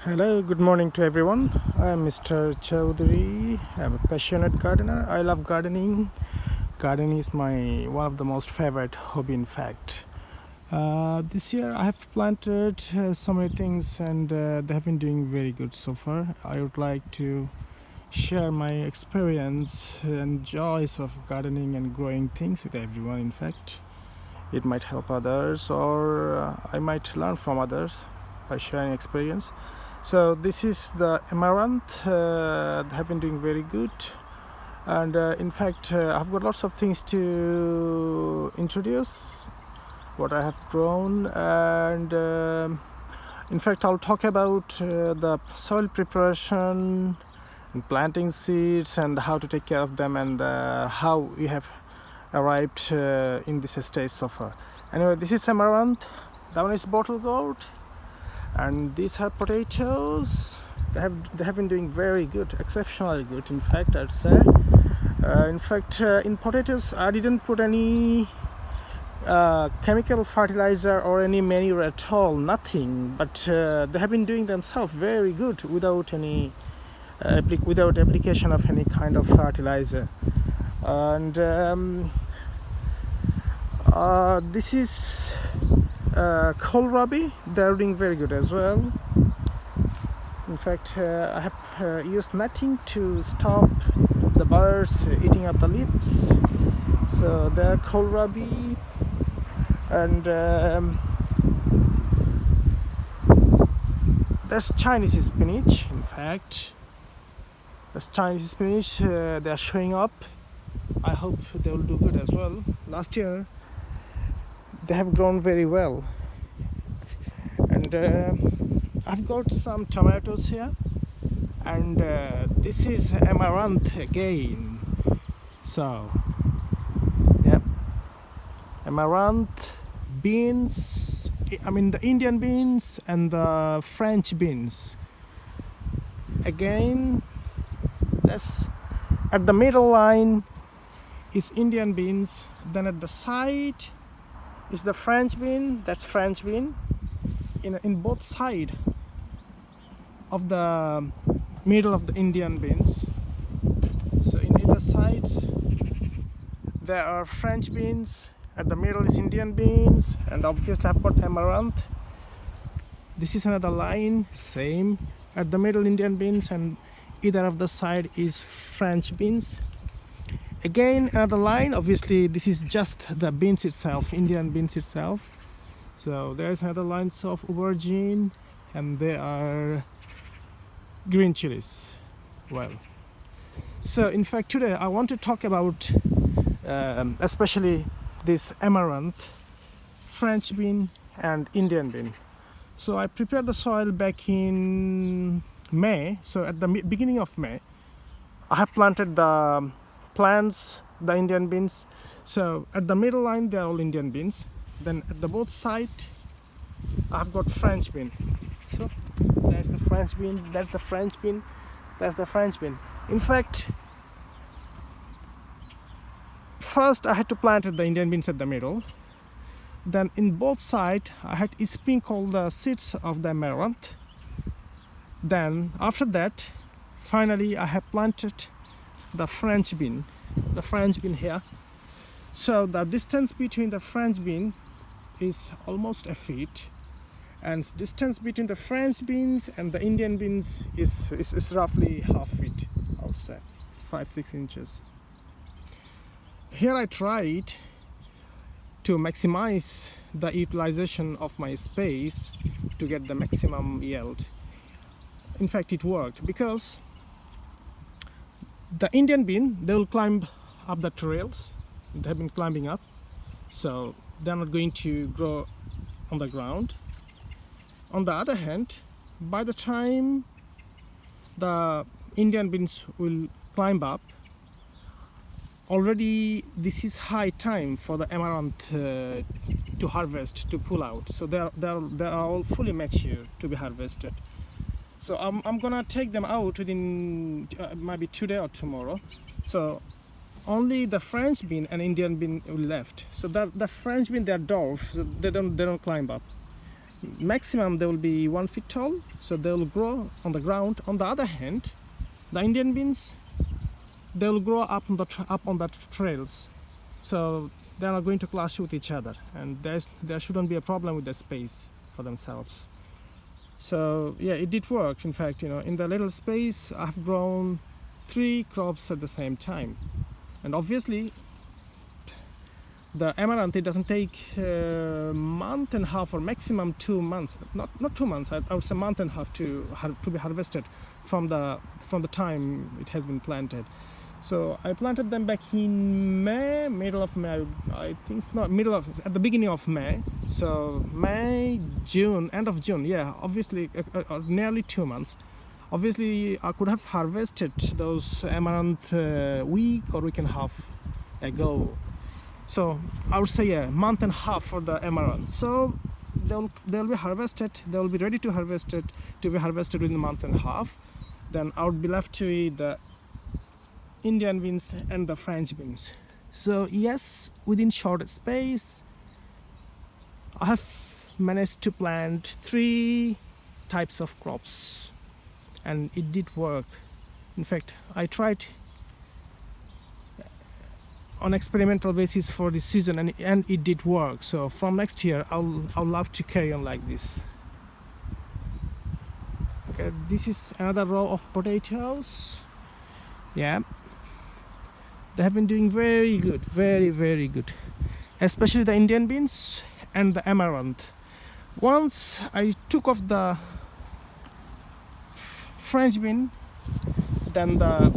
Hello, good morning to everyone. I'm Mr. Chowdhury. I'm a passionate gardener. I love gardening. Gardening is my one of the most favorite hobby, in fact. This year I have planted so many things and they have been doing very good so far. I would like to share my experience and joys of gardening and growing things with everyone, in fact. It might help others or I might learn from others by sharing experience. So this is the amaranth. They have been doing very good, and in fact, I've got lots of things to introduce. What I have grown, and in fact, I'll talk about the soil preparation, and planting seeds, and how to take care of them, and how we have arrived in this stage so far. Anyway, this is amaranth. That one is bottle gourd. And these are potatoes. They have been doing very good, exceptionally good, in fact, I'd say. In potatoes I didn't put any chemical fertilizer or any manure at all, nothing, but they have been doing themselves very good without any without application of any kind of fertilizer. And this is kohlrabi. They're doing very good as well. In fact, I have used netting to stop the birds eating up the leaves. So they're kohlrabi, and there's Chinese spinach. In fact, there's Chinese spinach. They are showing up. I hope they will do good as well. Last year they have grown very well, and I've got some tomatoes here, and this is amaranth again. So yeah, amaranth, beans, I mean the Indian beans and the French beans. Again, that's at the middle line is Indian beans, then at the side is the French bean. That's French bean in both side of the middle of the Indian beans. So in either sides there are French beans, at the middle is Indian beans, and obviously I've got amaranth. This is another line, same, at the middle Indian beans, and either of the side is French beans. Again another line, obviously this is just the beans itself, Indian beans itself. So there's another lines of aubergine, and they are green chilies. Well, so in fact today I want to talk about especially this amaranth, French bean and Indian bean. So I prepared the soil back in May. So at the beginning of May I have planted the plants, the Indian beans. So at the middle line they are all Indian beans, then at the both side I've got French bean. So there's the French bean, that's the French bean, that's the French bean. In fact, first I had to plant the Indian beans at the middle, then in both sides I had to sprinkle the seeds of the amaranth. Then after that, finally I have planted the French bean here. So the distance between the French bean is almost a feet, and distance between the French beans and the Indian beans is roughly half feet, I would say 5-6 inches. Here I tried to maximize the utilization of my space to get the maximum yield. In fact, it worked, because the Indian bean, they will climb up the trails. They have been climbing up, so they're not going to grow on the ground. On the other hand, by the time the Indian beans will climb up, already this is high time for the amaranth to harvest, to pull out. So they are all fully mature to be harvested. So I'm gonna take them out within maybe today or tomorrow. So only the French bean and Indian bean will left. So the French bean, they're dwarf, so they don't climb up. maximum they will be 1 feet tall, so they will grow on the ground. On the other hand, the Indian beans, they will grow up on the trails, so they are going to clash with each other, and there shouldn't be a problem with the space for themselves. So yeah, it did work. In fact, in the little space I've grown 3 crops at the same time. And obviously the amaranth, it doesn't take a month and a half or maximum 2 months, not 2 months, I would say a month and a half to be harvested from the time it has been planted. So I planted them back in May, middle of May, I think it's not at the beginning of May. So May, June, end of June, yeah, obviously nearly 2 months. Obviously I could have harvested those amaranth week or week and a half ago. So I would say a month and a half for the amaranth. So they'll be harvested, they'll be ready to be harvested within a month and a half. Then I would be left to eat the Indian beans and the French beans. So yes, within short space I have managed to plant 3 types of crops, and it did work. In fact, I tried on experimental basis for this season, and it did work. So from next year I'll love to carry on like this. Okay, this is another row of potatoes. Yeah, they have been doing very good, very good, especially the Indian beans and the amaranth. Once I took off the French bean, then the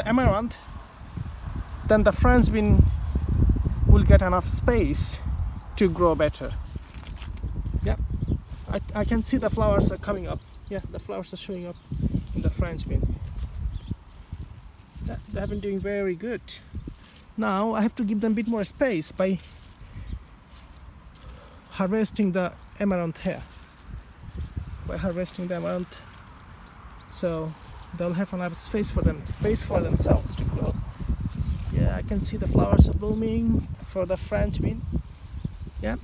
amaranth, then the French bean will get enough space to grow better. Yeah, I can see the flowers are coming up. Yeah, the flowers are showing up in the French bean. They have been doing very good. Now I have to give them a bit more space by harvesting the amaranth here. So they'll have enough space for themselves to grow. Yeah, I can see the flowers are blooming for the French bean. Yeah,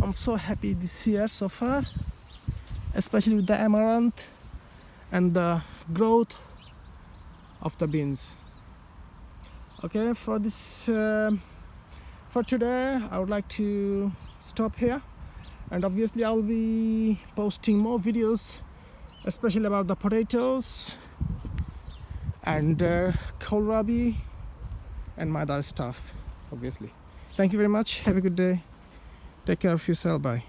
I'm so happy this year so far, especially with the amaranth and the growth of the beans. Okay, for today I would like to stop here, and obviously I'll be posting more videos, especially about the potatoes and kohlrabi and my other stuff, obviously. Thank you very much. Have a good day. Take care of yourself. Bye.